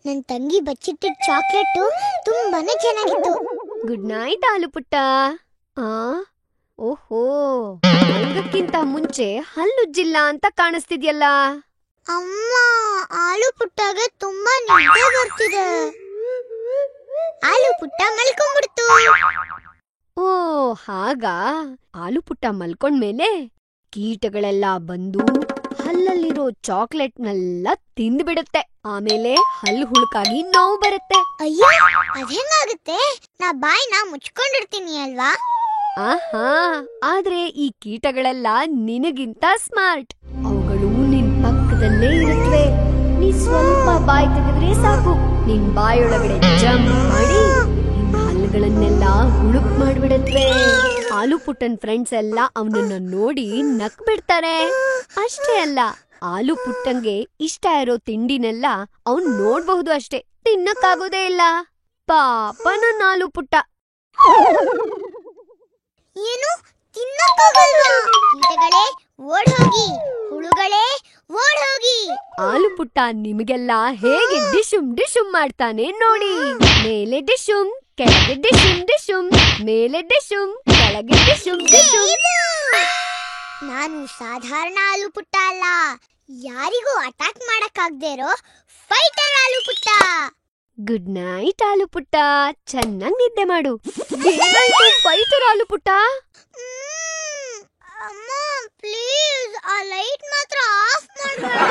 ನನ್ ತಂಗಿ ಬಚ್ಚಿಟ್ಟಿದ್ದ ಚಾಕ್ಲೇಟು ತುಂಬಾನೇ ಚೆನ್ನಾಗಿತ್ತು. ಗುಡ್ ನೈಟ್ ಆಲು ಪುಟ್ಟ. ಆ ಓಹೋ, ಮಲ್ಗಕ್ಕಿಂತ ಮುಂಚೆ ಹಲ್ಲುಜ್ಜಿಲ್ಲ ಅಂತ ಕಾಣಿಸ್ತಿದ್ಯಲ್ಲ. ಅಮ್ಮ, ಆಲು ಪುಟ್ಟಗೆ ತುಂಬಾ ನಿದ್ದೆ ಬರ್ತಿದೆ. ಆಲು ಪುಟ್ಟ ಮಲ್ಕೊಂಡ್ಬಿಡ್ತು. ಓ ಹಾಗಾ? ಆಲು ಪುಟ್ಟ ಮಲ್ಕೊಂಡ್ಮೇಲೆ ಕೀಟಗಳೆಲ್ಲ ಬಂದು ಹಲ್ಲಲ್ಲಿರೋ ಚಾಕ್ಲೇಟ್ನೆಲ್ಲ ತಿಂದ್ಬಿಡುತ್ತೆ. ಆಮೇಲೆ ಹಲ್ಲು ಹುಳುಕಾಗಿ ನೋವು ಬರುತ್ತೆ. ಅಯ್ಯೋ, ಅದೇನಾಗುತ್ತೆ? ನಾ ಬಾಯ್ನ ಮುಚ್ಕೊಂಡಿರ್ತೀನಿ ಅಲ್ವಾ? ಆಹಾ, ಆದ್ರೆ ಈ ಕೀಟಗಳೆಲ್ಲ ನಿನಗಿಂತ ಸ್ಮಾರ್ಟ್. ಅವುಗಳು ನಿನ್ ಪಕ್ಕದಲ್ಲೇ ಇರುತ್ತವೆ. ನೀ ಸ್ವಲ್ಪ ಬಾಯಿ ತೆಗೆದ್ರೆ ಸಾಕು, ನಿನ್ ಬಾಯೊಳಗಡೆ ಜಂಪ್ ಮಾಡಿ ನಿನ್ ಹಲ್ಲುಗಳನ್ನೆಲ್ಲ ಹುಳುಕ್ ಮಾಡ್ಬಿಡತ್ವೆ. ಆಲು ಪುಟ್ಟನ್ ಫ್ರೆಂಡ್ಸ್ ಎಲ್ಲ ಅವನನ್ನ ನೋಡಿ ನಕ್ ಬಿಡ್ತಾರೆ. ಅಷ್ಟೇ ಅಲ್ಲ, ಆಲು ಪುಟ್ಟಂಗೆ ಇಷ್ಟ ಇರೋ ತಿಂಡಿನೆಲ್ಲ ಅವನ್ ನೋಡ್ಬಹುದು ಅಷ್ಟೇ, ತಿನ್ನಕ್ಕಾಗೋದೇ ಇಲ್ಲ. ಪಾಪ ನನ್ನ ಆಲು ಪುಟ್ಟ. ಏನು ತಿನ್ನಕ್ಕಾಗಲ್ವಾ? ಕೀಟಗಳೇ ಓಡ್ ಹೋಗಿ, ಹುಳುಗಳೇ ಓಡ್ ಹೋಗಿ. ಆಲು ಪುಟ್ಟ ನಿಮಗೆಲ್ಲ ಹೇಗೆ ಡಿಶುಮ್ ಡಿಶುಮ್ ಮಾಡ್ತಾನೆ ನೋಡಿ. ಮೇಲೆ ಡಿಶುಮ್, ಕೆಳಗೆ ಡಿಶುಮ್ ಡಿಶುಮ್, ಮೇಲೆ ಡಿಶುಮ್, ಕೆಳಗೆ ಡಿಶುಮ್ ಡಿಶುಮ್. ನಾನು ಸಾಧಾರಣ ಆಲು ಪುಟ್ಟ ಅಲ್ಲ, ಯಾರಿಗೂ ಅಟ್ಯಾಕ್ ಮಾಡಕ್ಕಾಗ್ದೇ ಇರೋ ಫೈಟರ್ ಆಲು ಪುಟ್ಟ. ಗುಡ್ ನೈಟ್ ಆಲು ಪುಟ್ಟ, ಚೆನ್ನಾಗ್ ನಿದ್ದೆ ಮಾಡು. ಏನಾಯ್ತು ಫೈಟರ್ ಆಲು ಪುಟ್ಟ? ಅಮ್ಮ ಪ್ಲೀಸ್, ಆ ಲೈಟ್ ಮಾತ್ರ ಆಫ್ ಮಾಡ್ಬೇಡ.